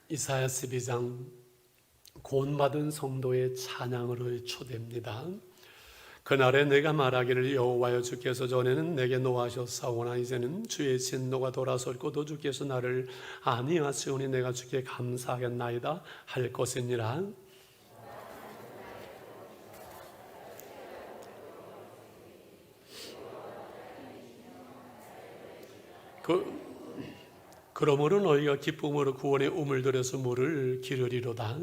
이사야 12장 구원받은 성도의 찬양으로 초대입니다. 그날에 내가 말하기를 여호와여 주께서 전에는 내게 노하셨사오나 이제는 주의 진노가 돌아섰고 또 주께서 나를 아니하시오니 내가 주께 감사하겠나이다 할 것이니라. 그러므로 너희가 기쁨으로 구원의 우물 들여서 물을 기르리로다.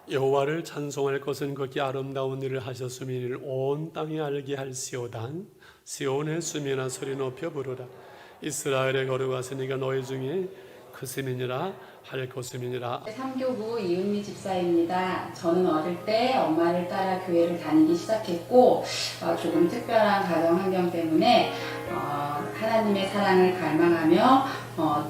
여호와를 찬송할 것은 그렇게 아름다운 일을 하셨음이 이를 온 땅에 알게 할지어다. 시온의 수면아 소리 높여 부르라. 이스라엘의 거룩하시니가 너희 중에 크심이니라 할 것임이니라. 삼교부 이은미 집사입니다. 저는 어릴 때 엄마를 따라 교회를 다니기 시작했고 조금 특별한 가정 환경 때문에 하나님의 사랑을 갈망하며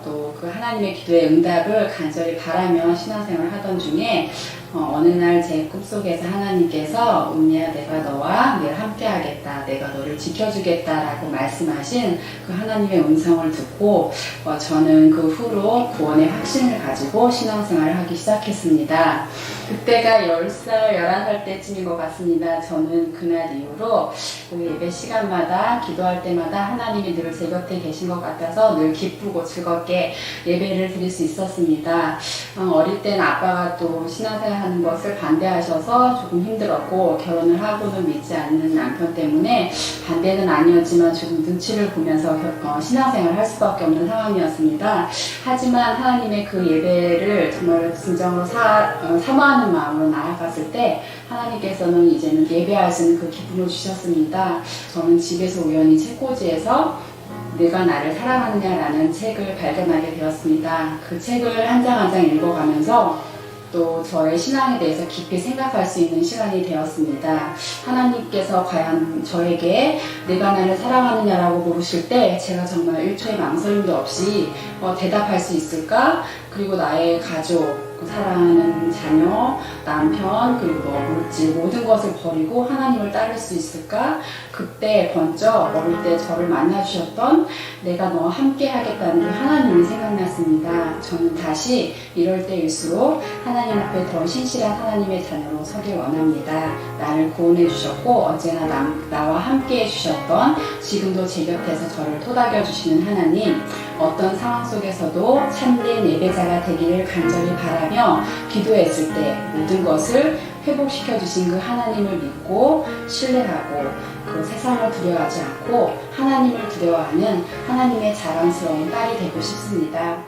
또 그 하나님의 기도의 응답을 간절히 바라며 신앙생활을 하던 중에 어느 날 제 꿈속에서 하나님께서 은미야 내가 너와 늘 함께하겠다, 내가 너를 지켜주겠다라고 말씀하신 그 하나님의 음성을 듣고 저는 그 후로 구원의 확신을 가지고 신앙생활을 하기 시작했습니다. 그때가 10살, 11살 때쯤인 것 같습니다. 저는 그날 이후로 그 예배 시간마다 기도할 때마다 하나님이 늘 제 곁에 계신 것 같아서 늘 기쁘고 즐겁게 예배를 드릴 수 있었습니다. 어릴 때는 아빠가 또 신앙생활 하는 것을 반대하셔서 조금 힘들었고 결혼을 하고는 믿지 않는 남편 때문에 반대는 아니었지만 조금 눈치를 보면서 신앙생활을 할 수밖에 없는 상황이었습니다. 하지만 하나님의 그 예배를 정말 진정으로 사모하는 마음으로 나아갔을 때 하나님께서는 이제는 예배할 수 있는 그 기쁨을 주셨습니다. 저는 집에서 우연히 책꽂이에서 네가 나를 사랑하느냐라는 책을 발견하게 되었습니다. 그 책을 한 장 한 장 읽어가면서 또 저의 신앙에 대해서 깊이 생각할 수 있는 시간이 되었습니다. 하나님께서 과연 저에게 내가 나를 사랑하느냐라고 물으실 때 제가 정말 1초의 망설임도 없이 대답할 수 있을까? 그리고 나의 가족, 사랑하는 자녀, 남편, 그리고 물질 모든 것을 버리고 하나님을 따를 수 있을까? 그때 번쩍 어릴 때 저를 만나주셨던 내가 너와 함께 하겠다는 그 하나님이 생각났습니다. 저는 다시 이럴 때일수록 하나님 앞에 더 신실한 하나님의 자녀로 서길 원합니다. 나를 구원해 주셨고 언제나 나와 함께 해주셨던 지금도 제 곁에서 저를 토닥여 주시는 하나님, 어떤 상황 속에서도 참된 예배자가 되기를 간절히 바라며 기도했을 때 모든 것을 회복시켜 주신 그 하나님을 믿고 신뢰하고 그 세상을 두려워하지 않고 하나님을 두려워하는 하나님의 자랑스러운 딸이 되고 싶습니다.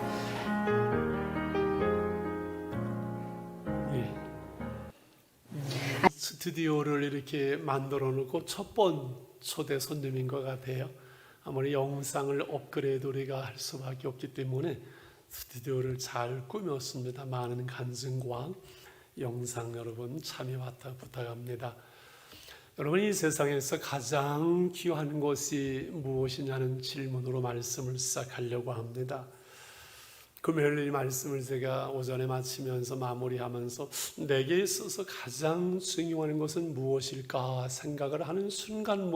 스튜디오를 이렇게 만들어 놓고 첫 번 초대 손님인 것 같아요. 아무리 영상을 업그레이드 우리가 할 수밖에 없기 때문에 스튜디오를 잘 꾸몄습니다. 많은 간증과 영상 여러분 참여 부탁합니다. 여러분, 이 세상에서 가장 귀한 것이 무엇이냐는 질문으로 말씀을 시작하려고 합니다. 금요일 말씀을 제가 오전에 마치면서 마무리하면서 내게 있어서 가장 중요한 것은 무엇일까 생각을 하는 순간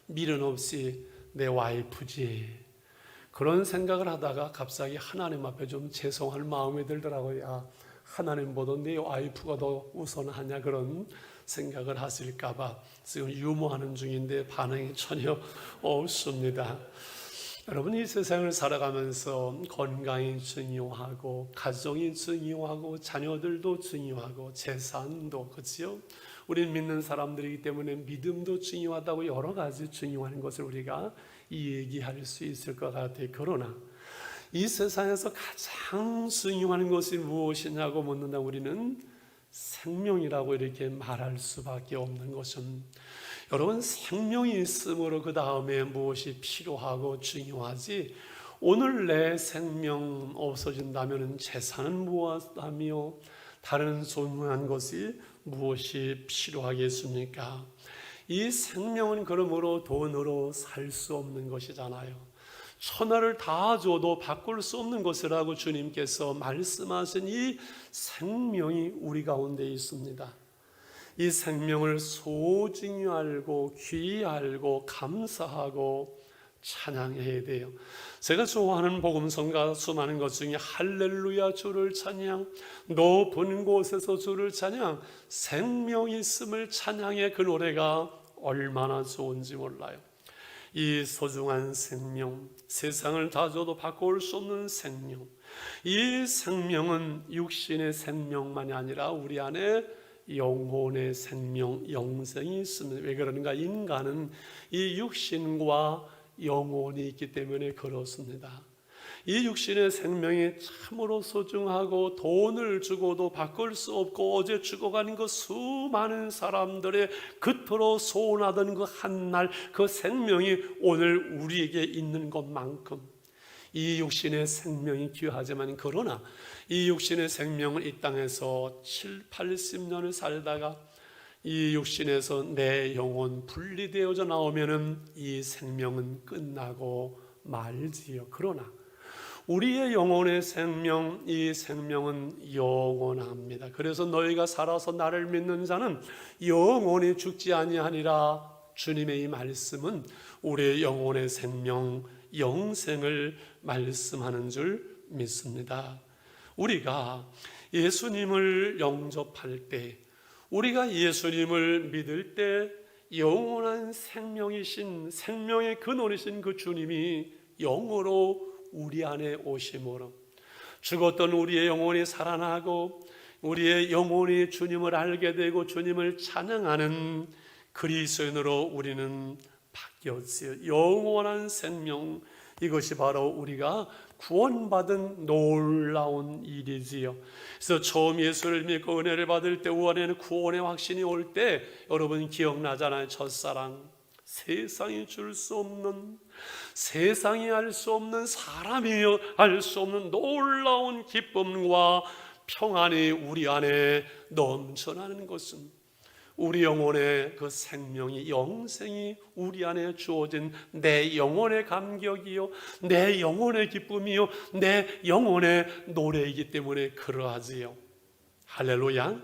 미련 없이 내 와이프지, 그런 생각을 하다가 갑자기 하나님 앞에 좀 죄송할 마음이 들더라고요. 하나님보다 내 와이프가 더 우선하냐, 그런 생각을 하실까봐 지금 유머하는 중인데 반응이 전혀 없습니다. 여러분, 이 세상을 살아가면서 건강이 중요하고 가정이 중요하고 자녀들도 중요하고 재산도, 그렇지요? 우리는 믿는 사람들이기 때문에 믿음도 중요하다고 여러 가지 중요한 것을 우리가 얘기할 수 있을 것 같아요. 그러나 이 세상에서 가장 중요한 것이 무엇이냐고 묻는다 우리는 생명이라고 이렇게 말할 수밖에 없는 것은, 여러분, 생명이 있으므로 그 다음에 무엇이 필요하고 중요하지, 오늘 내 생명 없어진다면 재산은 무엇하며 다른 소중한 것이 무엇이 필요하겠습니까? 이 생명은 그러므로 돈으로 살 수 없는 것이잖아요. 천하를 다 줘도 바꿀 수 없는 것이라고 주님께서 말씀하신 이 생명이 우리 가운데 있습니다. 이 생명을 소중히 알고 귀히 알고 감사하고 찬양해야 돼요. 제가 좋아하는 복음성가 수많은 것 중에 할렐루야 주를 찬양, 높은 곳에서 주를 찬양, 생명이 있음을 찬양의 그 노래가 얼마나 좋은지 몰라요. 이 소중한 생명, 세상을 다 줘도 바꿀 수 없는 생명, 이 생명은 육신의 생명만이 아니라 우리 안에 영혼의 생명, 영생이 있습니다. 왜 그러는가? 인간은 이 육신과 영혼이 있기 때문에 그렇습니다. 이 육신의 생명이 참으로 소중하고 돈을 주고도 바꿀 수 없고 어제 죽어가는 그 수많은 사람들의 그토록 소원하던 그 한날 그 생명이 오늘 우리에게 있는 것만큼 이 육신의 생명이 귀하지만, 그러나 이 육신의 생명을 이 땅에서 70-80년을 살다가 이 육신에서 내 영혼 분리되어져 나오면은 이 생명은 끝나고 말지요. 그러나 우리의 영혼의 생명, 이 생명은 영원합니다. 그래서 너희가 살아서 나를 믿는 자는 영원히 죽지 아니하니라. 주님의 이 말씀은 우리의 영혼의 생명, 영생을 말씀하는 줄 믿습니다. 우리가 예수님을 영접할 때, 우리가 예수님을 믿을 때 영원한 생명이신, 생명의 근원이신 그 주님이 영으로 우리 안에 오심으로 죽었던 우리의 영혼이 살아나고 우리의 영혼이 주님을 알게 되고 주님을 찬양하는 그리스도인으로 우리는 바뀌었어요. 영원한 생명, 이것이 바로 우리가 구원받은 놀라운 일이지요. 그래서 처음 예수를 믿고 은혜를 받을 때 우안에는 구원의 확신이 올 때 여러분 기억나잖아요. 첫사랑, 세상이 줄 수 없는, 세상이 알 수 없는, 사람이 알 수 없는 놀라운 기쁨과 평안이 우리 안에 넘쳐나는 것은 우리 영혼의 그 생명이, 영생이 우리 안에 주어진 내 영혼의 감격이요, 내 영혼의 기쁨이요, 내 영혼의 노래이기 때문에 그러하지요. 할렐루야.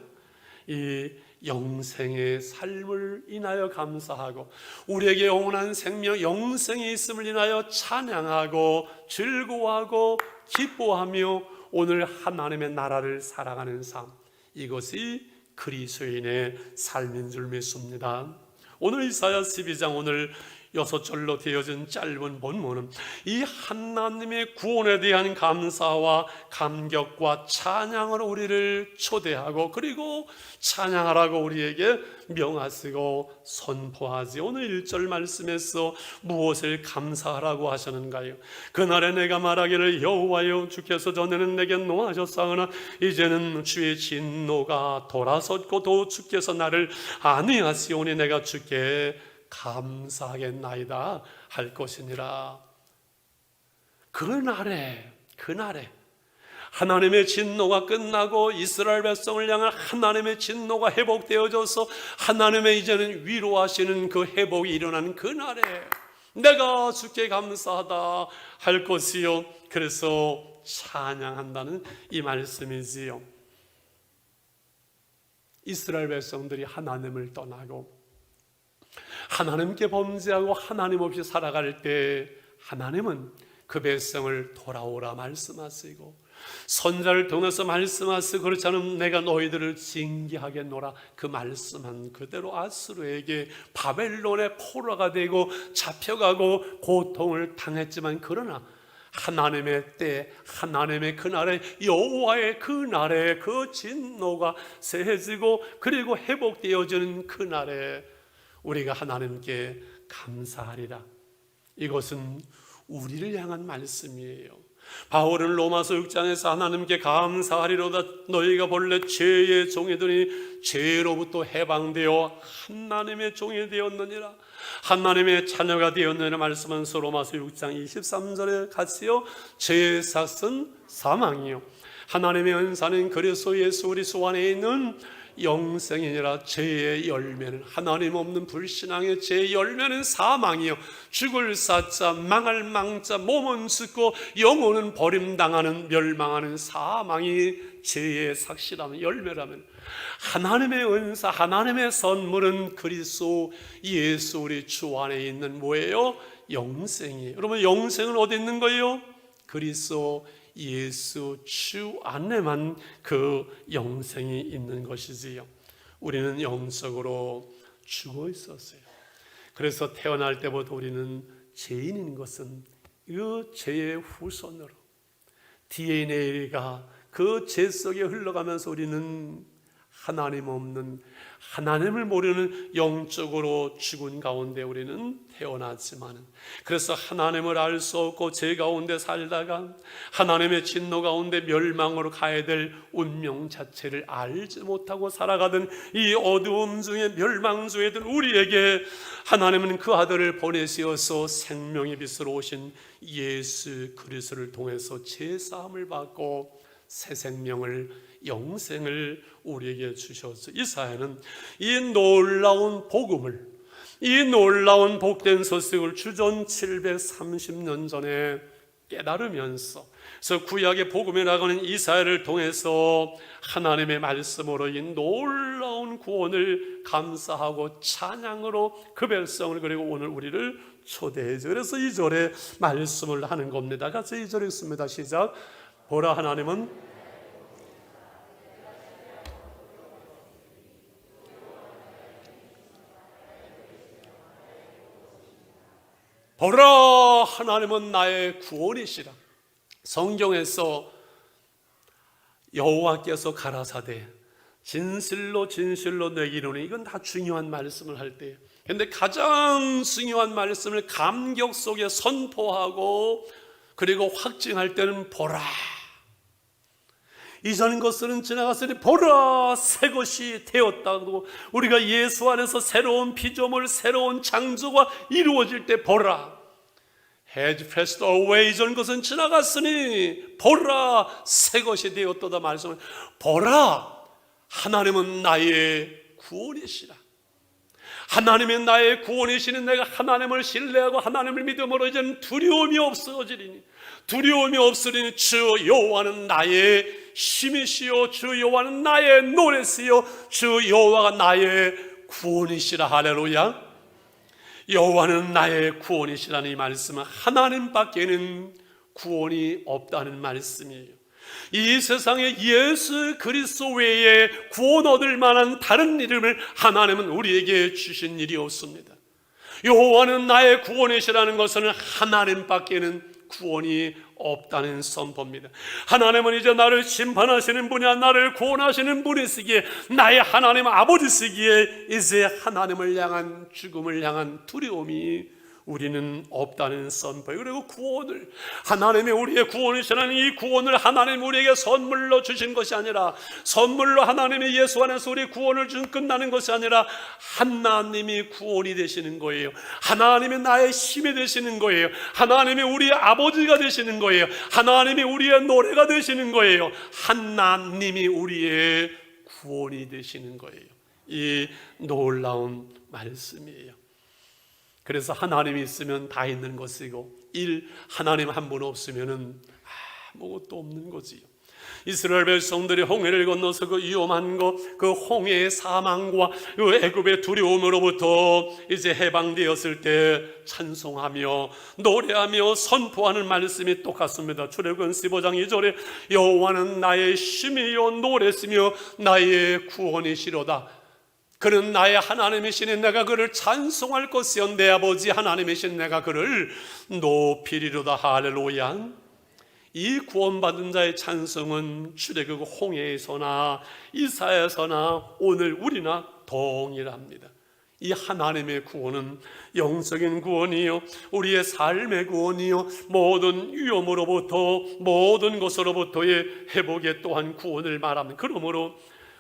이 영생의 삶을 인하여 감사하고 우리에게 영원한 생명, 영생이 있음을 인하여 찬양하고 즐거워하고 기뻐하며 오늘 하나님의 나라를 살아가는 삶, 이것이 그리스도인의 삶인 줄 믿습니다. 오늘 이사야 12장 오늘 6절로 되어진 짧은 본문은 이 하나님의 구원에 대한 감사와 감격과 찬양으로 우리를 초대하고 그리고 찬양하라고 우리에게 명하시고 선포하지. 오늘 1절 말씀에서 무엇을 감사하라고 하셨는가요? 그날에 내가 말하기를 여호와여 주께서 전에는 내게 노하셨사오나 이제는 주의 진노가 돌아섰고 또 주께서 나를 안위하시오니 내가 주께 감사하겠나이다 할 것이니라. 그날에 하나님의 진노가 끝나고 이스라엘 백성을 향한 하나님의 진노가 회복되어져서 하나님의 이제는 위로하시는 그 회복이 일어나는 그날에 내가 주께 감사하다 할 것이요, 그래서 찬양한다는 이 말씀이지요. 이스라엘 백성들이 하나님을 떠나고 하나님께 범죄하고 하나님 없이 살아갈 때 하나님은 그 백성을 돌아오라 말씀하시고 선자를 통해서 말씀하시고 그렇지 않으면 내가 너희들을 징계하겠노라 그 말씀한 그대로 아수르에게 바벨론의 포로가 되고 잡혀가고 고통을 당했지만, 그러나 하나님의 때, 하나님의 그날에, 여호와의 그날에 그 진노가 세해지고 그리고 회복되어지는 그날에 우리가 하나님께 감사하리라. 이것은 우리를 향한 말씀이에요. 바울은 로마서 6장에서 하나님께 감사하리로다 너희가 본래 죄의 종이더니 죄로부터 해방되어 하나님의 종이 되었느니라, 하나님의 자녀가 되었느니라 말씀하면서 로마서 6장 23절에 같이요, 죄의 삭은 사망이요 하나님의 은사는 그리스도 예수 우리 수 안에 있는 영생이니라. 죄의 열매는, 하나님 없는 불신앙의 죄의 열매는 사망이요 죽을 사자 망할 망자 몸은 죽고 영혼은 버림당하는 멸망하는 사망이 죄의 삭시라면 열매라면 하나님의 은사, 하나님의 선물은 그리스도 예수 우리 주 안에 있는 뭐예요? 영생이에요. 여러분, 영생은 어디 있는 거예요? 그리스도 예수 주 안에만 그 영생이 있는 것이지요. 우리는 영적으로 죽어 있었어요. 그래서 태어날 때부터 우리는 죄인인 것은 그 죄의 후손으로 DNA가 그 죄 속에 흘러가면서 우리는 하나님 없는, 하나님을 모르는 영적으로 죽은 가운데 우리는 태어났지만, 그래서 하나님을 알 수 없고 죄 가운데 살다가 하나님의 진노 가운데 멸망으로 가야 될 운명 자체를 알지 못하고 살아가던 이 어두움 중에 멸망 중에 든 우리에게 하나님은 그 아들을 보내시어서 생명의 빛으로 오신 예수 그리스도를 통해서 죄사함을 받고 새 생명을, 영생을 우리에게 주셔서 이사야는 이 놀라운 복음을, 이 놀라운 복된 소식을 주전 730년 전에 깨달으면서, 그래서 구약의 복음에 나가는 이사야를 통해서 하나님의 말씀으로 이 놀라운 구원을 감사하고 찬양으로 그 백성을, 그리고 오늘 우리를 초대해줘. 그래서 2절에 말씀을 하는 겁니다. 같이 2절 읽습니다. 시작. 보라, 하나님은 보라, 하나님은 나의 구원이시라. 성경에서 여호와께서 가라사대 진실로 진실로 내게 이르노니, 이건 다 중요한 말씀을 할 때, 그런데 가장 중요한 말씀을 감격 속에 선포하고 그리고 확증할 때는 보라, 이전 것들은 지나갔으니 보라, 새 것이 되었다고, 우리가 예수 안에서 새로운 피조물, 새로운 창조가 이루어질 때 보라, has passed away, 이전 것은 지나갔으니 보라, 새 것이 되었도다 말씀을, 보라, 하나님은 나의 구원이시라. 하나님이 나의 구원이시는 내가 하나님을 신뢰하고 하나님을 믿음으로 이제는 두려움이 없어지리니, 두려움이 없으리니 주 여호와는 나의 힘이시요 주 여호와는 나의 노래시요 주 여호와가 나의 구원이시라. 할렐루야. 여호와는 나의 구원이시라는 이 말씀은 하나님밖에는 구원이 없다는 말씀이에요. 이 세상에 예수 그리스도 외에 구원 얻을 만한 다른 이름을 하나님은 우리에게 주신 일이 없습니다. 여호와는 나의 구원이시라는 것은 하나님밖에는 구원이 없다는 선포입니다. 하나님은 이제 나를 심판하시는 분이야, 나를 구원하시는 분이시기에, 나의 하나님 아버지시기에 이제 하나님을 향한, 죽음을 향한 두려움이 우리는 없다는 선포예요. 그리고 구원을, 하나님이 우리의 구원이시라는 이 구원을 하나님 우리에게 선물로 주신 것이 아니라, 선물로 하나님이 예수 안에서 우리 구원을 준 끝나는 것이 아니라 하나님이 구원이 되시는 거예요. 하나님이 나의 힘이 되시는 거예요. 하나님이 우리의 아버지가 되시는 거예요. 하나님이 우리의 노래가 되시는 거예요. 하나님이 우리의 구원이 되시는 거예요. 이 놀라운 말씀이에요. 그래서 하나님이 있으면 다 있는 것이고, 하나님 한 분 없으면은 아무것도 없는 거지요. 이스라엘 백성들이 홍해를 건너서 그 위험한 그 홍해의 사망과 그 애굽의 두려움으로부터 이제 해방되었을 때 찬송하며 노래하며 선포하는 말씀이 똑같습니다. 출애굽기 15장 2절에 여호와는 나의 힘이요 노래시며 나의 구원이시로다. 그는 나의 하나님이시니 내가 그를 찬송할 것이요 내 아버지 하나님이신 내가 그를 높이리로다. 할렐루야. 이 구원받은 자의 찬송은 출애굽 홍해에서나 이사야서나 오늘 우리나 동일합니다. 이 하나님의 구원은 영적인 구원이요, 우리의 삶의 구원이요, 모든 위험으로부터, 모든 것으로부터의 회복의 또한 구원을 말합니다. 그러므로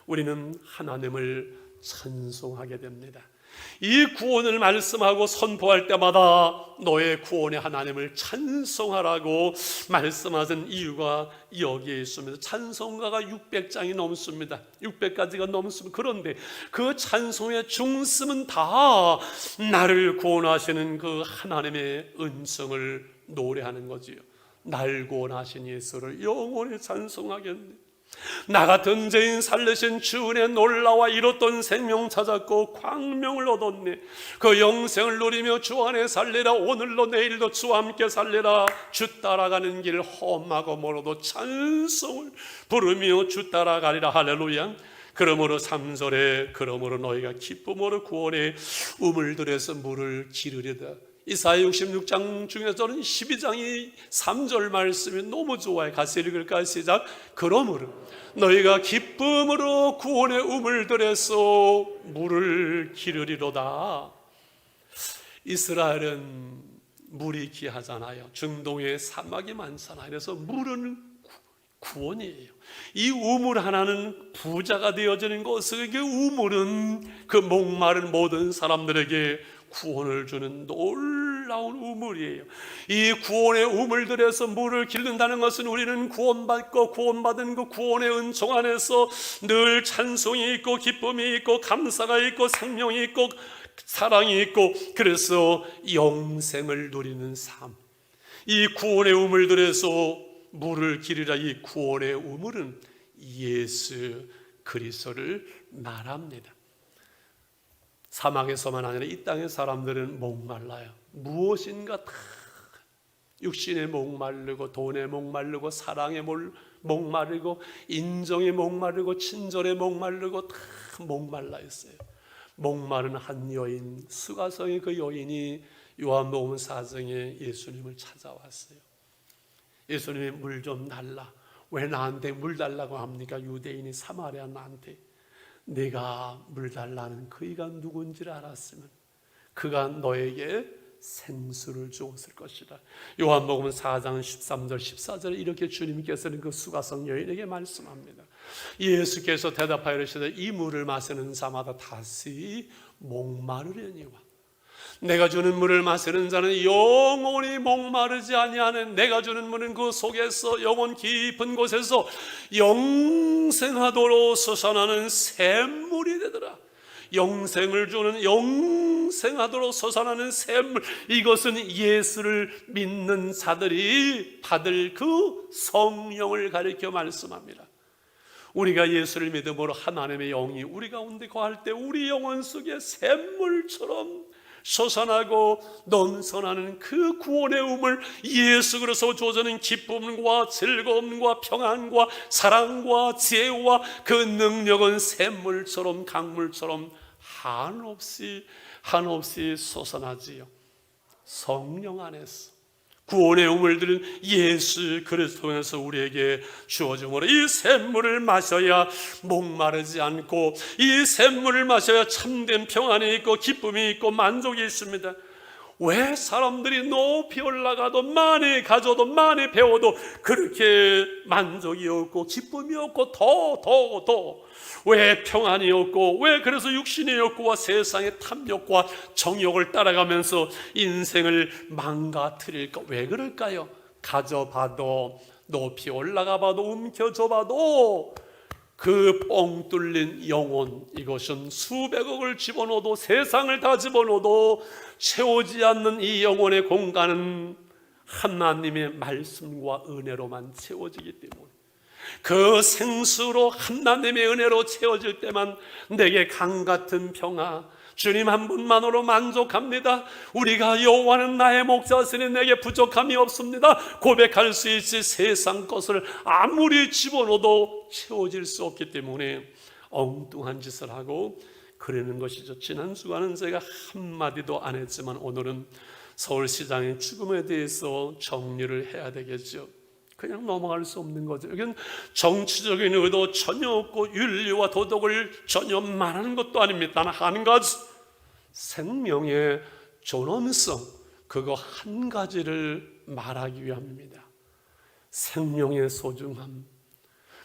우리는 하나님을 찬송하게 됩니다. 이 구원을 말씀하고 선포할 때마다 너의 구원의 하나님을 찬송하라고 말씀하신 이유가 여기에 있습니다. 찬송가가 600장이 넘습니다. 600가지가 넘습니다. 그런데 그 찬송의 중심은 다 나를 구원하시는 그 하나님의 은총을 노래하는 거지요. 날 구원하신 예수를 영원히 찬송하겠네. 나 같은 죄인 살리신 주 은혜 놀라와 이뤘던 생명 찾았고 광명을 얻었네. 그 영생을 누리며 주 안에 살리라. 오늘로 내일도 주와 함께 살리라. 주 따라가는 길 험하고 멀어도 찬송을 부르며 주 따라가리라. 할렐루야. 그러므로 3절에 그러므로 너희가 기쁨으로 구원의 우물들에서 물을 기르리다. 이사야 66장 중에서 저는 12장이 3절 말씀이 너무 좋아요. 같이 읽을까요? 시작. 그러므로 너희가 기쁨으로 구원의 우물들에서 물을 기르리로다. 이스라엘은 물이 귀하잖아요. 중동에 사막이 많잖아요. 그래서 물은 구원이에요. 이 우물 하나는 부자가 되어지는 것을, 그 우물은 그 목마른 모든 사람들에게 구원을 주는 놀라운 우물이에요. 이 구원의 우물들에서 물을 기른다는 것은 우리는 구원받고 구원받은 그 구원의 은총 안에서 늘 찬송이 있고 기쁨이 있고 감사가 있고 생명이 있고 사랑이 있고, 그래서 영생을 누리는 삶. 이 구원의 우물들에서 물을 기르라. 이 구원의 우물은 예수 그리스도를 말합니다. 사막에서만 아니라 이 땅의 사람들은 목말라요. 무엇인가 다 육신에 목마르고 돈에 목마르고 사랑에 목마르고 인정에 목마르고 친절에 목마르고 다 목말라 있어요. 목마른 한 여인, 수가성의 그 여인이 요한복음 4장에 예수님을 찾아왔어요. 예수님이 물 좀 달라. 왜 나한테 물 달라고 합니까? 유대인이 사마리아 나한테. 내가 물 달라는 그이가 누군지를 알았으면 그가 너에게 생수를 주었을 것이다. 요한복음 4장 13절 14절에 이렇게 주님께서는 그 수가성 여인에게 말씀합니다. 예수께서 대답하여 이르시되 이 물을 마시는 자마다 다시 목마르려니와 내가 주는 물을 마시는 자는 영원히 목마르지 아니하는, 내가 주는 물은 그 속에서 영원 깊은 곳에서 영생하도록 솟아나는 샘물이 되더라. 영생을 주는, 영생하도록 솟아나는 샘물, 이것은 예수를 믿는 자들이 받을 그 성령을 가리켜 말씀합니다. 우리가 예수를 믿음으로 하나님의 영이 우리 가운데 거할 때 우리 영혼 속에 샘물처럼 솟아나고 넘쳐나는 그 구원의 우물, 예수 그리스도 주어지는 기쁨과 즐거움과 평안과 사랑과 지혜와 그 능력은 샘물처럼 강물처럼 한없이 솟아나지요. 성령 안에서 구원의 우물들은 예수 그리스도에서 우리에게 주어짐으로 이 샘물을 마셔야 목마르지 않고, 이 샘물을 마셔야 참된 평안이 있고 기쁨이 있고 만족이 있습니다. 왜 사람들이 높이 올라가도 많이 가져도 많이 배워도 그렇게 만족이 없고 기쁨이 없고 더 왜 평안이 없고, 왜 그래서 육신의 욕구와 세상의 탐욕과 정욕을 따라가면서 인생을 망가뜨릴까? 왜 그럴까요? 가져봐도 높이 올라가봐도 움켜줘봐도 그 뻥 뚫린 영혼, 이것은 수백억을 집어넣어도 세상을 다 집어넣어도 채우지 않는 이 영혼의 공간은 하나님의 말씀과 은혜로만 채워지기 때문에, 그 생수로 하나님의 은혜로 채워질 때만 내게 강같은 평화, 주님 한 분만으로 만족합니다. 우리가 여호와는 나의 목자시니 내게 부족함이 없습니다 고백할 수 있지, 세상 것을 아무리 집어넣어도 채워질 수 없기 때문에 엉뚱한 짓을 하고 그러는 것이죠. 지난 주간은 제가 한마디도 안 했지만 오늘은 서울시장의 죽음에 대해서 정리를 해야 되겠죠. 그냥 넘어갈 수 없는 거죠. 여기는 정치적인 의도 전혀 없고 윤리와 도덕을 전혀 말하는 것도 아닙니다. 단 한 가지, 생명의 존엄성, 그거 한 가지를 말하기 위함입니다. 생명의 소중함,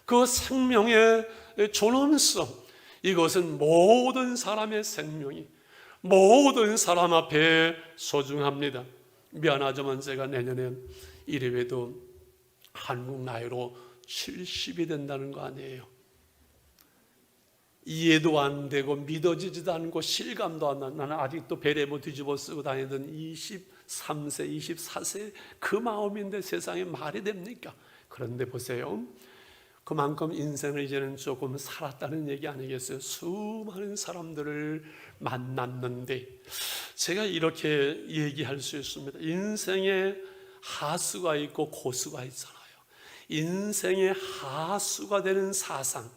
그 생명의 존엄성, 이것은 모든 사람의 생명이 모든 사람 앞에 소중합니다. 미안하지만 제가 내년에 이래봬도 한국 나이로 70이 된다는 거 아니에요. 이해도 안 되고 믿어지지도 않고 실감도 안 나. 나는 아직도 베레모 뒤집어 쓰고 다니던 23세, 24세 그 마음인데 세상에 말이 됩니까? 그런데 보세요. 그만큼 인생을 이제는 조금 살았다는 얘기 아니겠어요? 수많은 사람들을 만났는데 제가 이렇게 얘기할 수 있습니다. 인생에 하수가 있고 고수가 있잖아요. 인생의 하수가 되는 사상,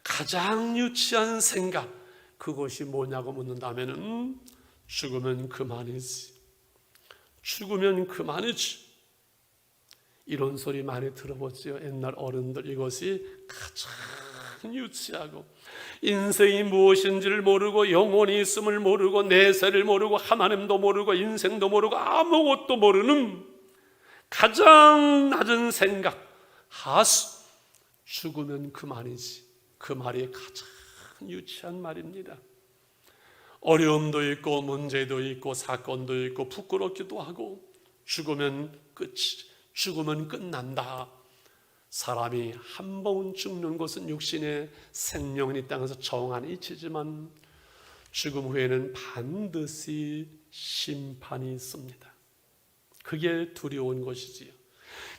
가장 유치한 생각, 그것이 뭐냐고 묻는다면 죽으면 그만이지. 죽으면 그만이지. 이런 소리 많이 들어보지요. 옛날 어른들. 이것이 가장 유치하고 인생이 무엇인지를 모르고 영혼이 있음을 모르고 내세를 모르고 하나님도 모르고 인생도 모르고 아무것도 모르는 가장 낮은 생각, 하수. 죽으면 그만이지. 그 말이 가장 유치한 말입니다. 어려움도 있고 문제도 있고 사건도 있고 부끄럽기도 하고 죽으면 끝이, 죽으면 끝난다. 사람이 한 번 죽는 것은 육신의 생명은 이 땅에서 정한 이치지만 죽음 후에는 반드시 심판이 있습니다. 그게 두려운 것이지요.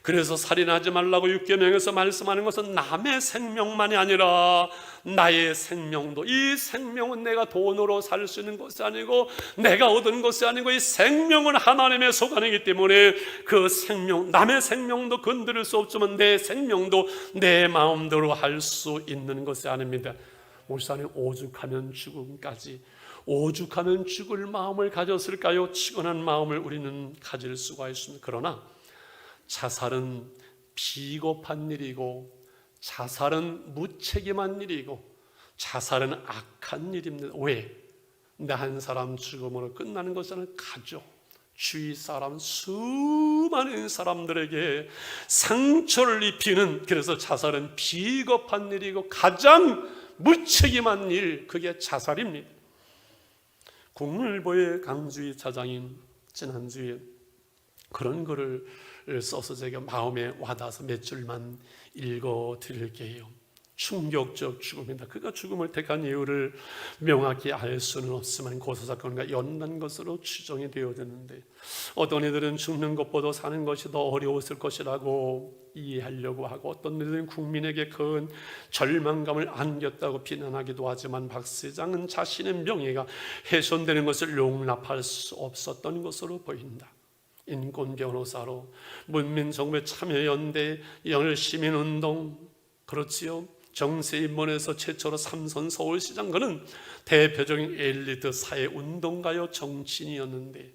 그래서 살인하지 말라고 육계명에서 말씀하는 것은 남의 생명만이 아니라 나의 생명도, 이 생명은 내가 돈으로 살 수 있는 것이 아니고 내가 얻은 것이 아니고 이 생명은 하나님의 소관이기 때문에 그 생명, 남의 생명도 건드릴 수 없지만 내 생명도 내 마음대로 할 수 있는 것이 아닙니다. 목사님, 오죽하면 죽음까지, 오죽하면 죽을 마음을 가졌을까요? 치근한 마음을 우리는 가질 수가 있습니다. 그러나 자살은 비겁한 일이고 자살은 무책임한 일이고 자살은 악한 일입니다. 왜? 내 한 사람 죽음으로 끝나는 것은 가족, 주위 사람, 수많은 사람들에게 상처를 입히는, 그래서 자살은 비겁한 일이고 가장 무책임한 일, 그게 자살입니다. 국문일보의 강주희 차장인 지난주에 그런 글을 써서 제가 마음에 와닿아서 몇 줄만 읽어 드릴게요. 충격적 죽음이다. 그가 죽음을 택한 이유를 명확히 알 수는 없지만 고소사건과 연관 것으로 추정이 되어지는데 어떤 이들은 죽는 것보다 사는 것이 더 어려웠을 것이라고 이해하려고 하고 어떤 이들은 국민에게 큰 절망감을 안겼다고 비난하기도 하지만 박 시장은 자신의 명예가 훼손되는 것을 용납할 수 없었던 것으로 보인다. 인권 변호사로 문민정부의 참여연대, 열시민운동, 그렇지요, 정세인문에서 최초로 삼선 서울시장, 그는 대표적인 엘리트 사회운동가요 정치인이었는데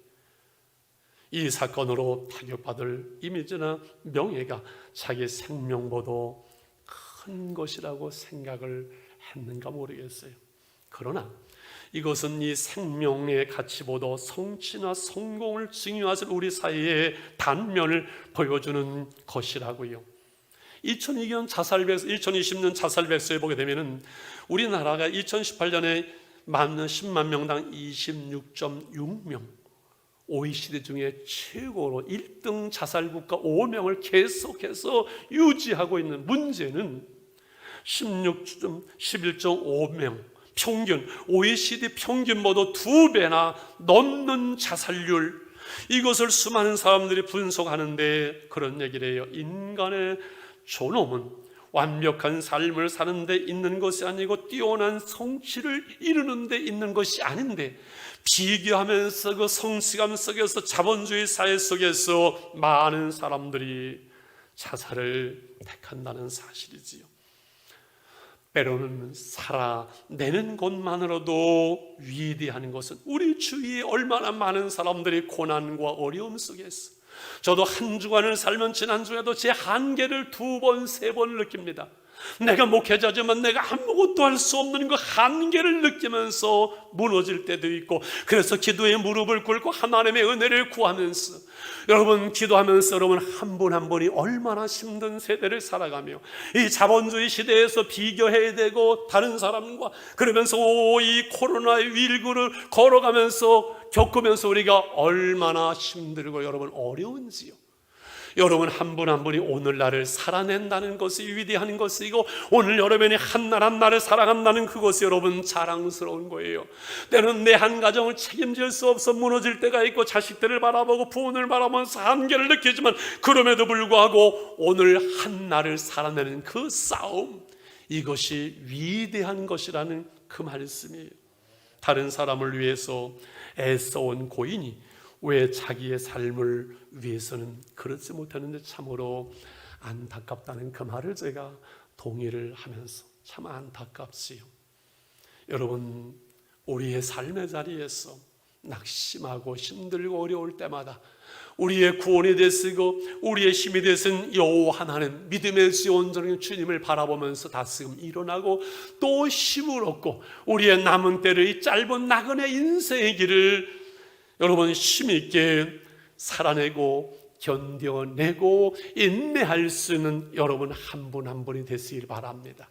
이 사건으로 타격받을 이미지나 명예가 자기 생명보다 큰 것이라고 생각을 했는가 모르겠어요. 그러나 이것은 이 생명의 가치보다 성취나 성공을 중요하신 우리 사회의 단면을 보여주는 것이라고요. 2020년 자살백서에 보게 되면 우리나라가 2018년에 만 10만 명당 26.6명, OECD 중에 최고로 1등 자살국가 5명을 계속해서 유지하고 있는, 문제는 11.5명 평균, OECD 평균보다 2배나 넘는 자살률, 이것을 수많은 사람들이 분석하는데 그런 얘기를 해요. 인간의 존엄은 완벽한 삶을 사는 데 있는 것이 아니고 뛰어난 성취를 이루는 데 있는 것이 아닌데 비교하면서 그 성취감 속에서 자본주의 사회 속에서 많은 사람들이 자살을 택한다는 사실이지요. 때로는 살아내는 것만으로도 위대한 것은 우리 주위에 얼마나 많은 사람들이 고난과 어려움 속에서, 저도 한 주간을 살면 지난주에도 제 한계를 2번, 3번 느낍니다. 내가 목회자지만 내가 아무것도 할 수 없는 그 한계를 느끼면서 무너질 때도 있고, 그래서 기도에 무릎을 꿇고 하나님의 은혜를 구하면서, 여러분 기도하면서 여러분 한 분 한 분이 얼마나 힘든 세대를 살아가며 이 자본주의 시대에서 비교해야 되고 다른 사람과 그러면서 이 코로나의 위기를 걸어가면서 겪으면서 우리가 얼마나 힘들고 여러분 어려운지요. 여러분 한 분 한 분이 오늘날을 살아낸다는 것이 위대한 것이고, 오늘 여러분이 한 날 한 날을 살아간다는 그것이 여러분 자랑스러운 거예요. 때는 내 한 가정을 책임질 수 없어 무너질 때가 있고, 자식들을 바라보고 부모를 바라보면서 한계를 느끼지만, 그럼에도 불구하고 오늘 한 날을 살아내는 그 싸움, 이것이 위대한 것이라는 그 말씀이에요. 다른 사람을 위해서 애써온 고인이 왜 자기의 삶을 위해서는 그렇지 못하는데 참으로 안타깝다는 그 말을 제가 동의를 하면서 참 안타깝지요. 여러분, 우리의 삶의 자리에서 낙심하고 힘들고 어려울 때마다 우리의 구원이 되시고 우리의 힘이 되신 여호와 하나님, 믿음의 지원자인 주님을 바라보면서 다시금 일어나고 또 힘을 얻고 우리의 남은 때를, 이 짧은 나그네 인생의 길을 여러분 힘있게 살아내고 견뎌내고 인내할 수 있는 여러분 한 분 한 분이 되시길 바랍니다.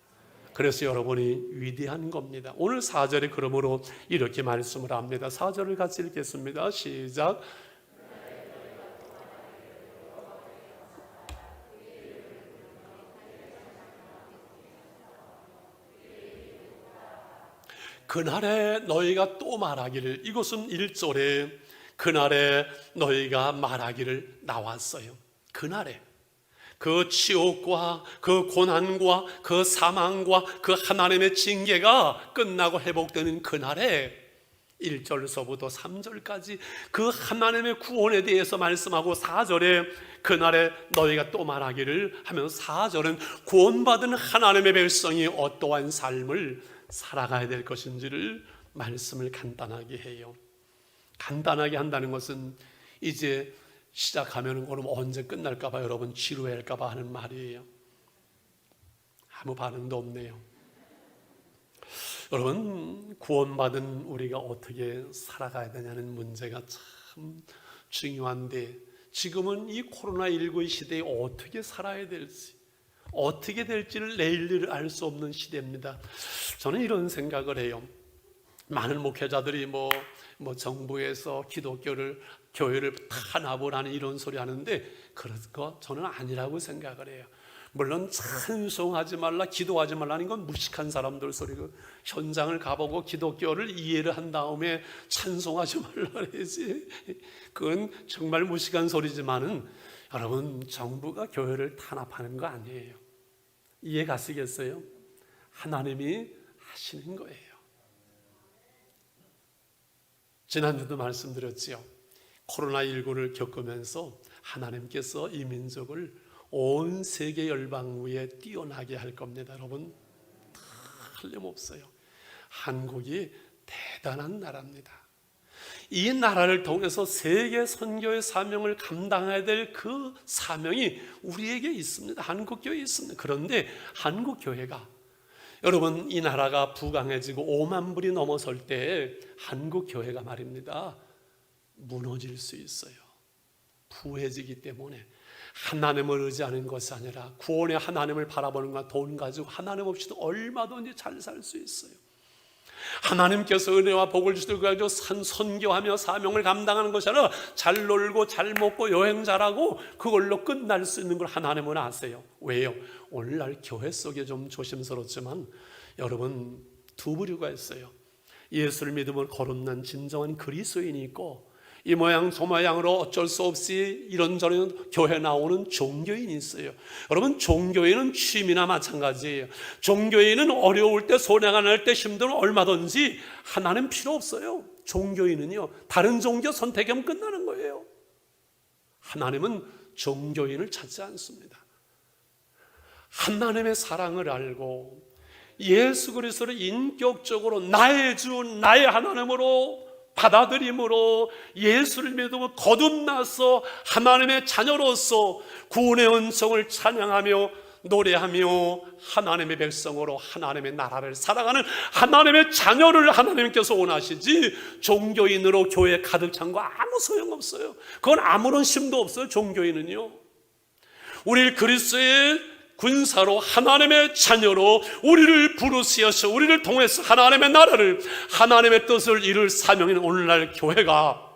그래서 여러분이 위대한 겁니다. 오늘 4절에 그러므로 이렇게 말씀을 합니다. 4절을 같이 읽겠습니다. 시작. 그날에 너희가 또 말하기를, 이것은 1절에 그날에 너희가 말하기를 나왔어요. 그날에 그 치욕과 그 고난과 그 사망과 그 하나님의 징계가 끝나고 회복되는 그날에 1절서부터 3절까지 그 하나님의 구원에 대해서 말씀하고, 4절에 그날에 너희가 또 말하기를 하면, 4절은 구원받은 하나님의 백성이 어떠한 삶을 살아가야 될 것인지를 말씀을 간단하게 해요. 간단하게 한다는 것은 이제 시작하면 그럼 언제 끝날까봐 여러분 지루할까봐 하는 말이에요. 아무 반응도 없네요. 여러분, 구원받은 우리가 어떻게 살아가야 되냐는 문제가 참 중요한데, 지금은 이 코로나19 시대에 어떻게 살아야 될지, 어떻게 될지를 내일을 알 수 없는 시대입니다. 저는 이런 생각을 해요. 많은 목회자들이 뭐 정부에서 교회를 탄압하는 이런 소리 하는데, 그런 거 저는 아니라고 생각을 해요. 물론 찬송하지 말라, 기도하지 말라는 건 무식한 사람들 소리고, 현장을 가보고 기독교를 이해를 한 다음에 찬송하지 말라 그래야지. 그건 정말 무식한 소리지만은 여러분, 정부가 교회를 탄압하는 거 아니에요. 이해 가시겠어요? 하나님이 하시는 거예요. 지난주도 말씀드렸지요. 코로나19를 겪으면서 하나님께서 이 민족을 온 세계 열방 위에 뛰어나게 할 겁니다. 여러분, 틀림없어요. 한국이 대단한 나라입니다. 이 나라를 통해서 세계 선교의 사명을 감당해야 될 그 사명이 우리에게 있습니다. 한국교회에 있습니다. 그런데 한국교회가, 여러분, 이 나라가 부강해지고 5만 불이 넘어설 때 한국교회가 말입니다, 무너질 수 있어요. 부해지기 때문에 하나님을 의지하는 것이 아니라 구원의 하나님을 바라보는 것, 돈 가지고 하나님 없이도 얼마든지 잘 살 수 있어요. 하나님께서 은혜와 복을 주시고 가지고 선교하며 사명을 감당하는 것이 아니라 잘 놀고 잘 먹고 여행 잘하고 그걸로 끝날 수 있는 걸 하나님은 아세요. 왜요? 오늘날 교회 속에 좀 조심스럽지만 여러분, 두 부류가 있어요. 예수를 믿음으로 거듭난 진정한 그리스도인이 있고, 이 모양 저 모양으로 어쩔 수 없이 이런저런 교회 나오는 종교인이 있어요. 여러분, 종교인은 취미나 마찬가지예요. 종교인은 어려울 때, 손해가 날 때, 힘들면 얼마든지 하나님 필요 없어요. 종교인은요, 다른 종교 선택하면 끝나는 거예요. 하나님은 종교인을 찾지 않습니다. 하나님의 사랑을 알고 예수 그리스도를 인격적으로 나의 주, 나의 하나님으로 받아들임으로 예수를 믿으며 거듭나서 하나님의 자녀로서 구원의 은총을 찬양하며 노래하며 하나님의 백성으로 하나님의 나라를 살아가는 하나님의 자녀를 하나님께서 원하시지, 종교인으로 교회 가득 찬 거 아무 소용없어요. 그건 아무런 힘도 없어요. 종교인은요, 우리 그리스도의 군사로 하나님의 자녀로 우리를 부르시어서 우리를 통해서 하나님의 나라를, 하나님의 뜻을 이룰 사명인 오늘날 교회가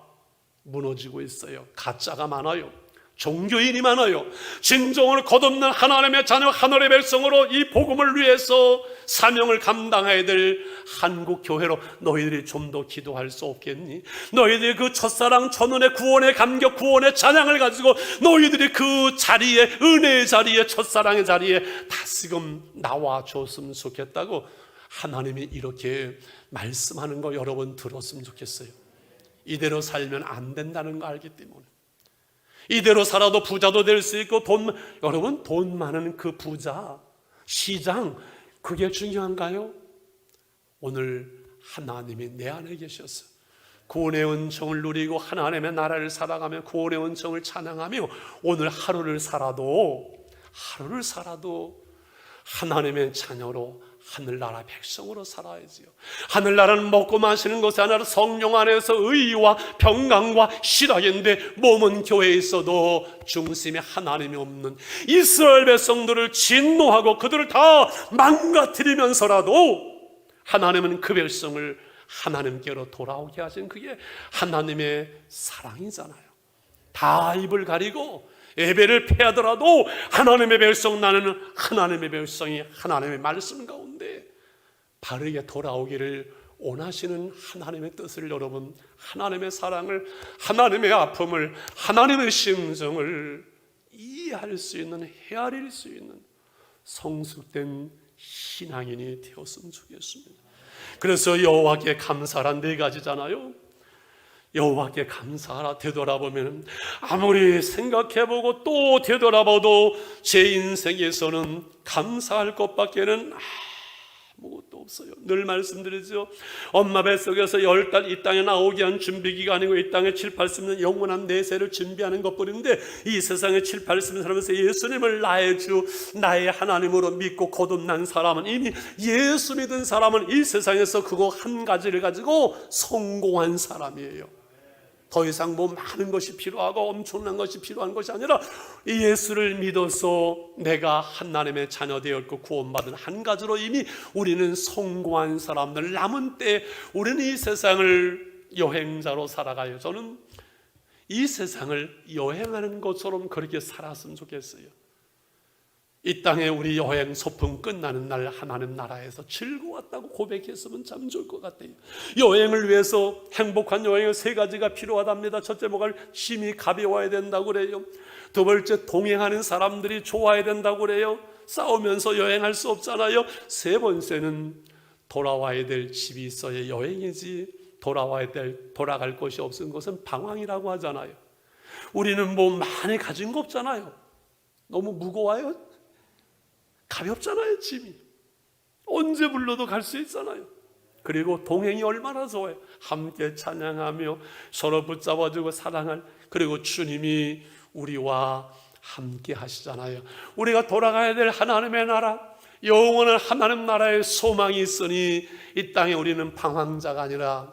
무너지고 있어요. 가짜가 많아요. 종교인이 많아요. 진정으로 겉없는 하나님의 자녀, 하늘의 백성으로 이 복음을 위해서 사명을 감당해야 될 한국 교회로 너희들이 좀 더 기도할 수 없겠니? 너희들이 그 첫사랑 천운의 구원의 감격, 구원의 찬양을 가지고 너희들이 그 자리에, 은혜의 자리에, 첫사랑의 자리에 다시금 나와 줬으면 좋겠다고 하나님이 이렇게 말씀하는 거 여러분 들었으면 좋겠어요. 이대로 살면 안 된다는 거 알기 때문에. 이대로 살아도 부자도 될 수 있고, 여러분 돈 많은 그 부자, 시장, 그게 중요한가요? 오늘 하나님이 내 안에 계셔서 구원의 은총을 누리고 하나님의 나라를 살아가며 구원의 은총을 찬양하며 오늘 하루를 살아도 하나님의 자녀로, 하늘나라 백성으로 살아야지요. 하늘나라는 먹고 마시는 것이 아니라 성령 안에서 의와 평강과 실학인데, 몸은 교회에 있어도 중심에 하나님이 없는 이스라엘 백성들을 진노하고 그들을 다 망가뜨리면서라도 하나님은 그 백성을 하나님께로 돌아오게 하신, 그게 하나님의 사랑이잖아요. 다 입을 가리고 예배를 패하더라도 하나님의 백성, 나는 하나님의 백성이 하나님의 말씀 가운데 바르게 돌아오기를 원하시는 하나님의 뜻을, 여러분, 하나님의 사랑을, 하나님의 아픔을, 하나님의 심정을 이해할 수 있는, 헤아릴 수 있는 성숙된 신앙인이 되었으면 좋겠습니다. 그래서 여호와께 감사란 4가지잖아요. 여호와께 감사하라. 되돌아보면 아무리 생각해보고 또 되돌아봐도 제 인생에서는 감사할 것밖에는 아무것도 없어요. 늘 말씀드리죠. 엄마 뱃속에서 10달 이 땅에 나오게 한 준비기간이고, 이 땅에 7, 80년 영원한 내세를 준비하는 것뿐인데, 이 세상에 7, 80년 살면서 예수님을 나의 주, 나의 하나님으로 믿고 거듭난 사람은, 이미 예수 믿은 사람은 이 세상에서 그거 한 가지를 가지고 성공한 사람이에요. 더 이상 뭐 많은 것이 필요하고 엄청난 것이 필요한 것이 아니라 예수를 믿어서 내가 하나님의 자녀 되었고 구원받은 한 가지로 이미 우리는 성공한 사람들. 남은 때 우리는 이 세상을 여행자로 살아가요. 저는 이 세상을 여행하는 것처럼 그렇게 살았으면 좋겠어요. 이 땅에 우리 여행 소풍 끝나는 날 하나님 나라에서 즐거웠다고 고백했으면 참 좋을 것 같아요. 여행을 위해서, 행복한 여행에 3가지가 필요하답니다. 첫째, 뭐가 힘이 가벼워야 된다고 그래요. 두 번째, 동행하는 사람들이 좋아야 된다고 그래요. 싸우면서 여행할 수 없잖아요. 세 번째는 돌아와야 될 집이 있어야 여행이지, 돌아갈 곳이 없은 것은 방황이라고 하잖아요. 우리는 뭐 많이 가진 거 없잖아요. 너무 무거워요. 가볍잖아요. 짐이 언제 불러도 갈 수 있잖아요. 그리고 동행이 얼마나 좋아요. 함께 찬양하며 서로 붙잡아주고 사랑할, 그리고 주님이 우리와 함께 하시잖아요. 우리가 돌아가야 될 하나님의 나라, 영원한 하나님 나라의 소망이 있으니 이 땅에 우리는 방황자가 아니라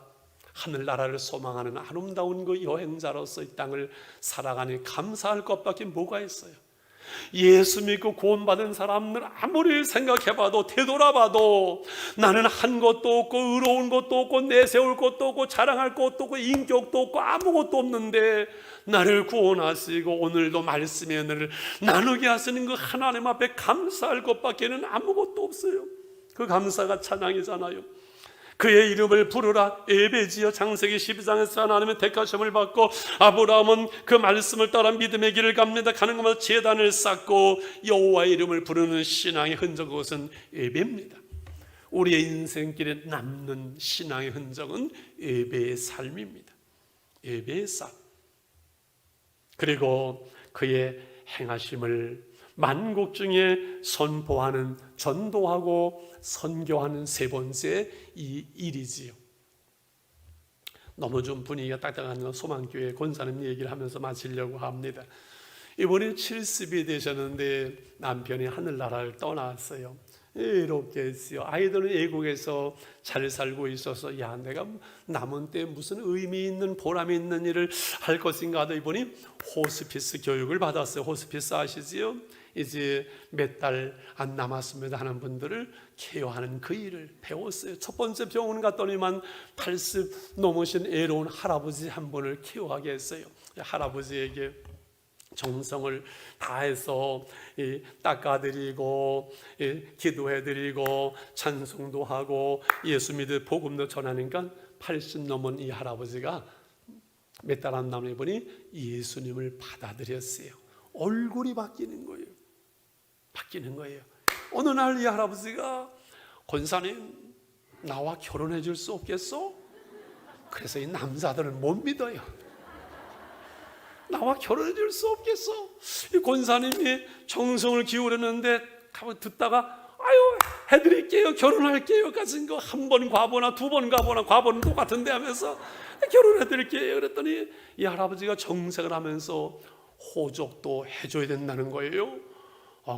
하늘나라를 소망하는 아름다운 그 여행자로서 이 땅을 살아가니 감사할 것밖에 뭐가 있어요. 예수 믿고 구원받은 사람들 아무리 생각해봐도, 되돌아봐도 나는 한 것도 없고 의로운 것도 없고 내세울 것도 없고 자랑할 것도 없고 인격도 없고 아무것도 없는데, 나를 구원하시고 오늘도 말씀의 은혜를 나누게 하시는 그 하나님 앞에 감사할 것밖에는 아무것도 없어요. 그 감사가 찬양이잖아요. 그의 이름을 부르라. 예배지어. 창세기 12장에서 하나님의 택하심을 받고 아브라함은 그 말씀을 따라 믿음의 길을 갑니다. 가는 곳마다 제단을 쌓고 여호와의 이름을 부르는 신앙의 흔적, 그것은 예배입니다. 우리의 인생길에 남는 신앙의 흔적은 예배의 삶입니다. 예배의 삶. 그리고 그의 행하심을 만국 중에 선포하는, 전도하고 선교하는 3번째 이 일이지요. 너무 좀 분위기가 딱딱한 소망교회 권사님 얘기를 하면서 마치려고 합니다. 이번에 70이 되셨는데 남편이 하늘나라를 떠났어요. 이렇게 했어요. 아이들은 외국에서 잘 살고 있어서, 야, 내가 남은 때 무슨 의미 있는 보람 있는 일을 할 것인가 하다 이번에 호스피스 교육을 받았어요. 호스피스 아시지요? 이제 몇 달 안 남았습니다 하는 분들을 케어하는 그 일을 배웠어요. 첫 번째 병원 갔더니만 80 넘으신 애로운 할아버지 한 분을 케어하게 했어요. 할아버지에게 정성을 다해서 닦아드리고 기도해드리고 찬송도 하고 예수 믿을 복음도 전하니까 80 넘은 이 할아버지가 몇 달 안 남은 분이 예수님을 받아들였어요. 얼굴이 바뀌는 거예요. 바뀌는 거예요. 어느 날 이 할아버지가 권사님 나와 결혼해 줄 수 없겠어? 그래서 이 남자들은 못 믿어요. 나와 결혼해 줄 수 없겠어? 이 권사님이 정성을 기울였는데 듣다가 아유 해드릴게요, 결혼할게요 가진 거 한 번 과보나 두 번 과보나 과보는 똑같은데 하면서 결혼해드릴게요 그랬더니 이 할아버지가 정색을 하면서 호적도 해줘야 된다는 거예요.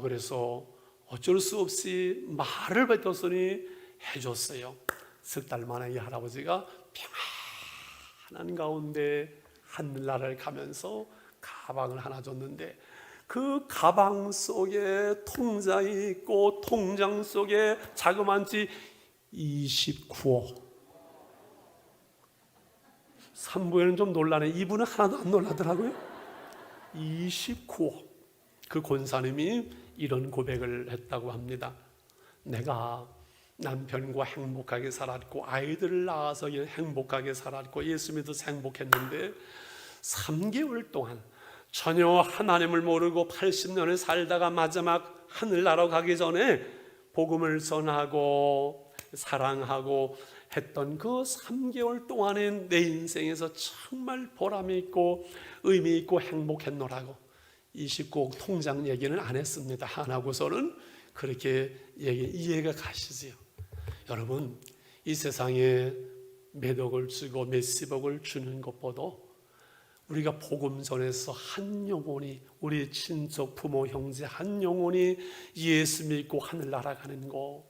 그래서 어쩔 수 없이 말을 뱉었으니 해줬어요. 석 달 만에 이 할아버지가 평안한 가운데 하늘나라를 가면서 가방을 하나 줬는데 그 가방 속에 통장이 있고 통장 속에 자그만치 29억. 3부에는 좀 놀라네. 2부는 하나도 안 놀라더라고요. 29억. 그 권사님이 이런 고백을 했다고 합니다. 내가 남편과 행복하게 살았고 아이들을 낳아서 행복하게 살았고 예수 믿어서 행복했는데 3개월 동안 전혀 하나님을 모르고 80년을 살다가 마지막 하늘나라 가기 전에 복음을 전하고 사랑하고 했던 그 3개월 동안의 내 인생에서 정말 보람이 있고 의미 있고 행복했노라고 29억 통장 얘기는 안 했습니다. 안 하고서는 그렇게 이해가 가시지요. 여러분, 이 세상에 몇 억을 주고 몇십억을 주는 것보다 우리가 복음 전해서 한 영혼이, 우리 친척 부모 형제 한 영혼이 예수 믿고 하늘 날아가는 거,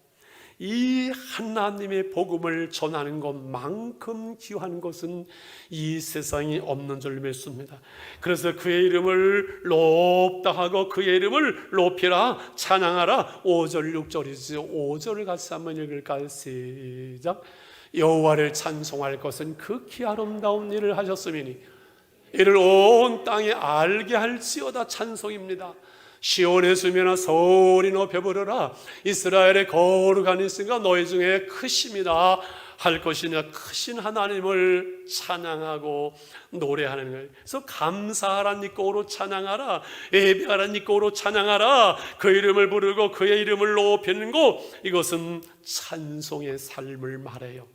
이 하나님의 복음을 전하는 것만큼 귀한 것은 이 세상에 없는 줄 믿습니다. 그래서 그의 이름을 높다 하고 그의 이름을 높이라 찬양하라. 5절 6절이죠 5절을 같이 한번 읽을까요? 시작. 여호와를 찬송할 것은 극히 아름다운 일을 하셨음이니 이를 온 땅에 알게 할지어다. 찬송입니다. 시온의 수면아 소리 높여 부르라. 이스라엘의 거룩한 이스가 너희 중에 크심이다 할 것이냐. 크신 하나님을 찬양하고 노래하는 거예요. 그래서 감사하라 네 거로 찬양하라. 예배하라 네 거로 찬양하라. 그 이름을 부르고 그의 이름을 높이는 것, 이것은 찬송의 삶을 말해요.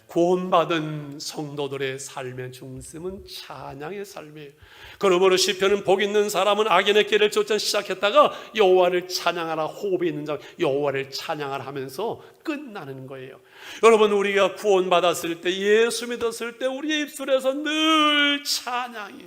구원받은 성도들의 삶의 중심은 찬양의 삶이에요. 그러므로 시편은 복 있는 사람은 악인의 길을 쫓아 시작했다가 여호와를 찬양하라, 호흡이 있는 자 여호와를 찬양하라 하면서 끝나는 거예요. 여러분, 우리가 구원받았을 때, 예수 믿었을 때 우리의 입술에서 늘 찬양이,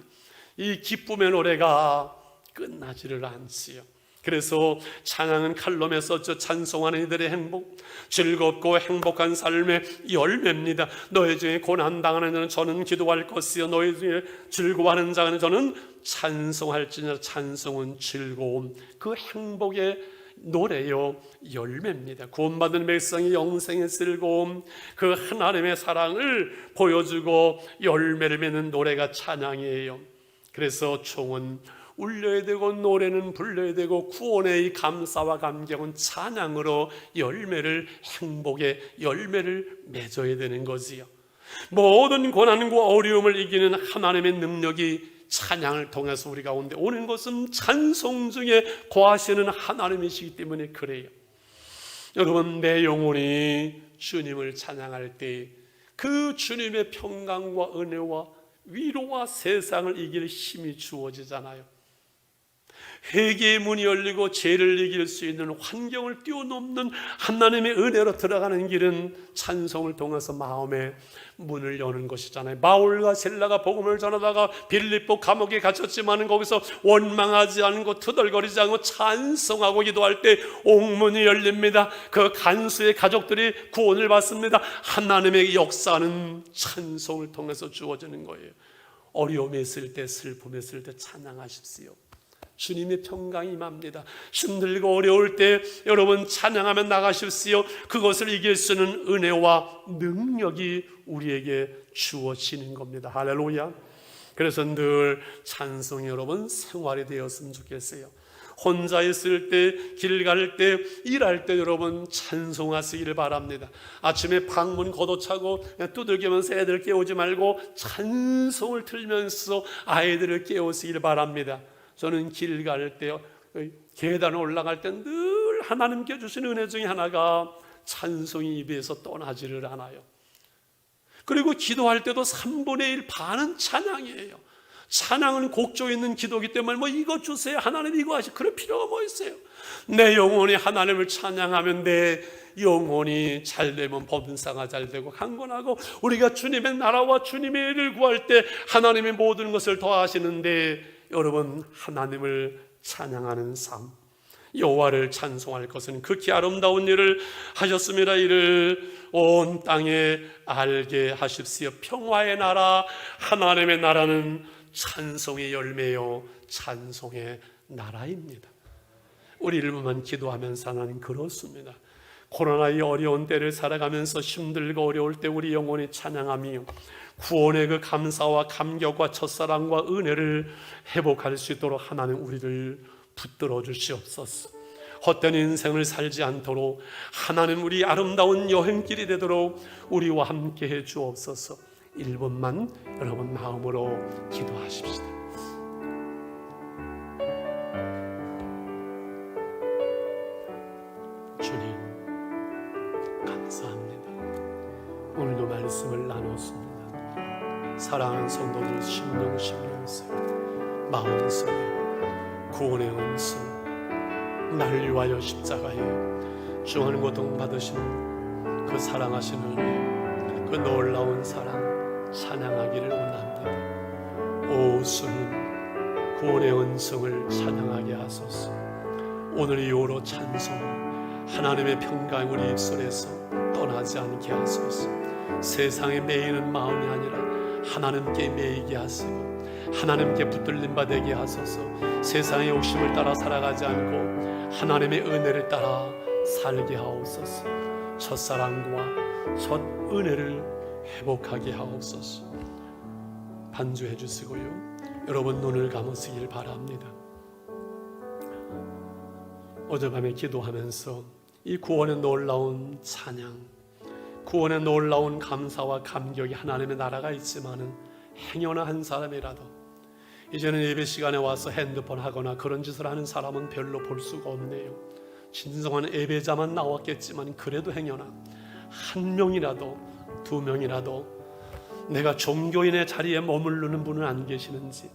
이 기쁨의 노래가 끝나지를 않지요. 그래서 찬양은 칼럼에 썼죠. 찬송하는 이들의 행복, 즐겁고 행복한 삶의 열매입니다. 너희 중에 고난당하는 자는 저는 기도할 것이요 너희 중에 즐거워하는 자는 저는 찬송할지니라. 찬송은 즐거움, 그 행복의 노래요 열매입니다. 구원받은 백성이 영생의 즐거움, 그 하나님의 사랑을 보여주고 열매를 맺는 노래가 찬양이에요. 그래서 총은 울려야 되고 노래는 불러야 되고 구원의 이 감사와 감격은 찬양으로 열매를, 행복의 열매를 맺어야 되는 거지요. 모든 고난과 어려움을 이기는 하나님의 능력이 찬양을 통해서 우리 가운데 오는 것은 찬송 중에 거하시는 하나님이시기 때문에 그래요. 여러분, 내 영혼이 주님을 찬양할 때 그 주님의 평강과 은혜와 위로와 세상을 이길 힘이 주어지잖아요. 회개의 문이 열리고 죄를 이길 수 있는 환경을 뛰어넘는 하나님의 은혜로 들어가는 길은 찬송을 통해서 마음의 문을 여는 것이잖아요. 바울과 실라가 복음을 전하다가 빌립보 감옥에 갇혔지만 거기서 원망하지 않고 투덜거리지 않고 찬송하고 기도할 때 옥문이 열립니다. 그 간수의 가족들이 구원을 받습니다. 하나님의 역사는 찬송을 통해서 주어지는 거예요. 어려움이 있을 때, 슬픔이 있을 때 찬양하십시오. 주님의 평강이 임합니다. 힘들고 어려울 때 여러분 찬양하며 나가십시오. 그것을 이길 수 있는 은혜와 능력이 우리에게 주어지는 겁니다. 할렐루야. 그래서 늘 찬송이 여러분 생활이 되었으면 좋겠어요. 혼자 있을 때, 길 갈 때, 일할 때 여러분 찬송하시기를 바랍니다. 아침에 방문 걷어차고 두들기면서 애들 깨우지 말고 찬송을 틀면서 아이들을 깨우시기를 바랍니다. 저는 길 갈 때, 계단 올라갈 때 늘 하나님께 주신 은혜 중에 하나가 찬송이 입에서 떠나지를 않아요. 그리고 기도할 때도 3분의 1 반은 찬양이에요. 찬양은 곡조 있는 기도이기 때문에 뭐 이거 주세요, 하나님 이거 하시, 그럴 필요가 뭐 있어요. 내 영혼이 하나님을 찬양하면 내 영혼이 잘 되면 범사가 잘 되고 강건하고, 우리가 주님의 나라와 주님의 일을 구할 때 하나님이 모든 것을 더하시는데, 여러분 하나님을 찬양하는 삶, 여호와를 찬송할 것은 극히 아름다운 일을 하셨습니다. 이를 온 땅에 알게 하십시오. 평화의 나라, 하나님의 나라는 찬송의 열매요 찬송의 나라입니다. 우리 일부만 기도하면서 나는 그렇습니다. 코로나의 어려운 때를 살아가면서 힘들고 어려울 때 우리 영혼이 찬양하며 구원의 그 감사와 감격과 첫사랑과 은혜를 회복할 수 있도록 하나님 우리를 붙들어 주시옵소서. 헛된 인생을 살지 않도록 하나님 우리 아름다운 여행길이 되도록 우리와 함께 해 주옵소서. 1분만 여러분 마음으로 기도하십시다. 주님 감사합니다. 오늘도 말씀을 나눴습니다. 사랑하는 성도들 심령씩 마음속에 구원의 은총, 날 위하여 십자가에 중한 고통 받으신 그 사랑하신 은혜, 그 놀라운 사랑 찬양하기를 원합니다. 오 주님, 구원의 은총을 찬양하게 하소서. 오늘 이후로 찬송, 하나님의 평강 우리 입술에서 떠나지 않게 하소서. 세상에 매이는 마음이 아니라 하나님께 매이게 하시고 하나님께 붙들림 받게 하소서. 세상의 욕심을 따라 살아가지 않고 하나님의 은혜를 따라 살게 하옵소서. 첫사랑과 첫 은혜를 회복하게 하옵소서. 반주해 주시고요, 여러분 눈을 감으시길 바랍니다. 어젯밤에 기도하면서 이 구원의 놀라운 찬양, 구원의 놀라운 감사와 감격이 하나님의 나라가 있지만은 행여나 한 사람이라도 이제는 예배 시간에 와서 핸드폰 하거나 그런 짓을 하는 사람은 별로 볼 수가 없네요. 진정한 예배자만 나왔겠지만 그래도 행여나 한 명이라도 두 명이라도 내가 종교인의 자리에 머무르는 분은 안 계시는지,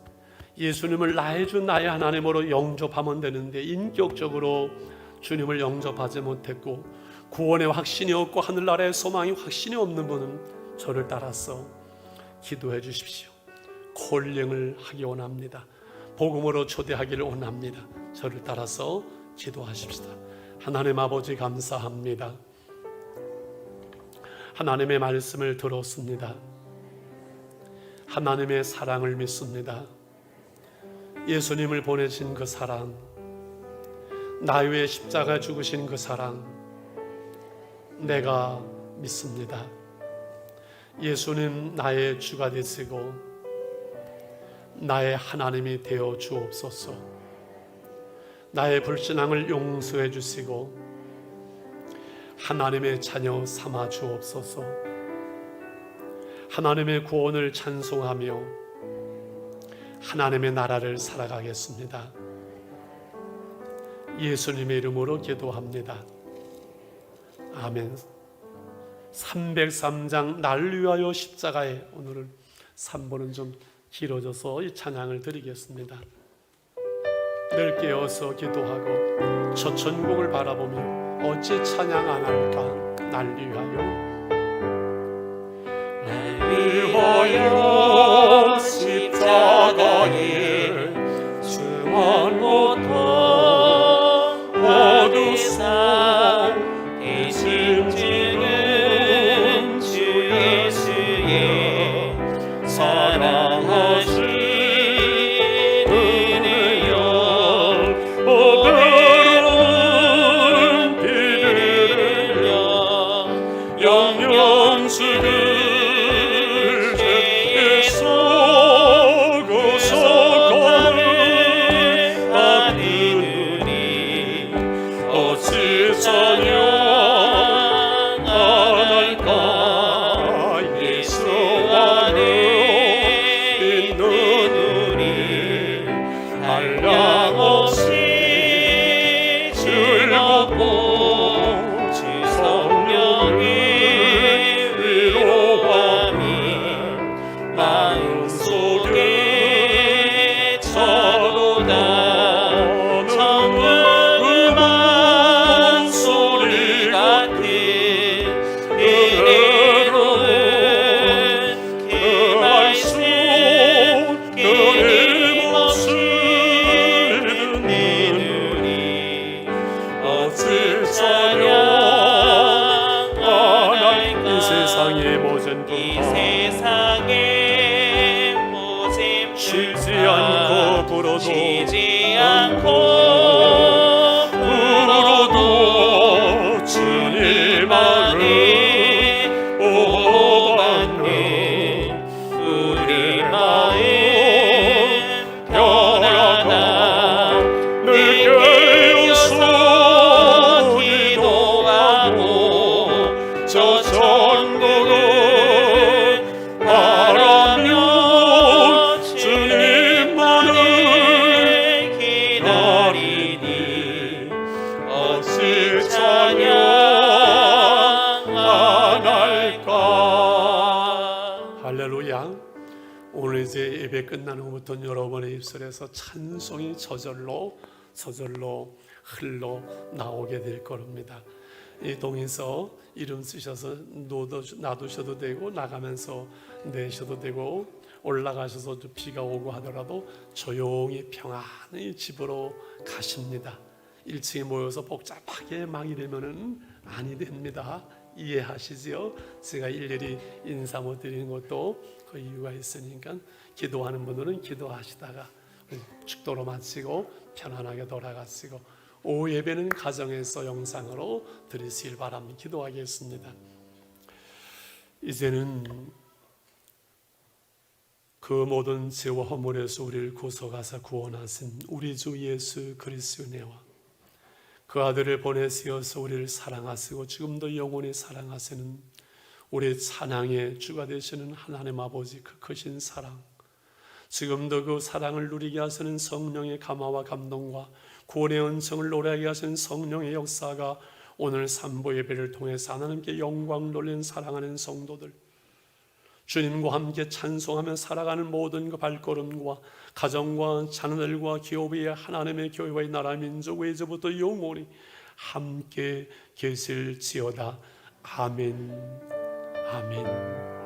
예수님을 나의 주 나의 하나님으로 영접하면 되는데 인격적으로 주님을 영접하지 못했고 구원의 확신이 없고 하늘나라의 소망이 확신이 없는 분은 저를 따라서 기도해 주십시오. 콜링을 하기 원합니다. 복음으로 초대하기를 원합니다. 저를 따라서 기도하십시다. 하나님 아버지 감사합니다. 하나님의 말씀을 들었습니다. 하나님의 사랑을 믿습니다. 예수님을 보내신 그 사랑, 나 위에 십자가 죽으신 그 사랑 내가 믿습니다. 예수님 나의 주가 되시고 나의 하나님이 되어 주옵소서. 나의 불신앙을 용서해 주시고 하나님의 자녀 삼아 주옵소서. 하나님의 구원을 찬송하며 하나님의 나라를 살아가겠습니다. 예수님의 이름으로 기도합니다. 아멘. 303장 날 위하여 십자가에, 오늘은 3번은 좀 길어져서 이 찬양을 드리겠습니다. 늘 깨어서 기도하고 저 천국을 바라보며 어찌 찬양 안 할까. 날 위하여 십자가에 중한 고통 어두사 대신 지는 주 예수의 사랑하신 은혜여, 어려운 비들려 영영수들 죄에서 쉬지 않고 불어도 쉬지 않고 불어도 주님만을 오받는 우리 마음 편하다 느껴서 기도하고 저 천국을 바라며 주님만을 기다리니 어찌 찬양 안 할까. 할렐루야. 오늘 이제 예배 끝나는 후부터 여러분의 입술에서 찬송이 저절로 흘러 나오게 될 겁니다. 이 동에서 이름 쓰셔서 놔두셔도 되고 나가면서 내셔도 되고 올라가셔서 비가 오고 하더라도 조용히 평안히 집으로 가십니다. 1층에 모여서 복잡하게 막 이러면은 아니 됩니다. 이해하시지요? 제가 일일이 인사 못 드리는 것도 그 이유가 있으니까 기도하는 분들은 기도하시다가 축도로 마치고 편안하게 돌아가시고 오후 예배는 가정에서 영상으로 드리시길 바랍니다. 기도하겠습니다. 이제는 그 모든 죄와 허물에서 우리를 구속하사 구원하신 우리 주 예수 그리스도의 은혜와 그 아들을 보내시어서 우리를 사랑하시고 지금도 영원히 사랑하시는 우리 찬양의 주가 되시는 하나님 아버지 그 크신 사랑, 지금도 그 사랑을 누리게 하시는 성령의 감화와 감동과 구원의 은총을 노래하게 하시는 성령의 역사가 오늘 삼보 예배를 통해서 하나님께 영광 돌리는 사랑하는 성도들, 주님과 함께 찬송하며 살아가는 모든 그 발걸음과 가정과 자녀들과 기업의 하나님의 교회와 나라 민족의 이제부터 영원히 함께 계실지어다. 아멘. 아멘.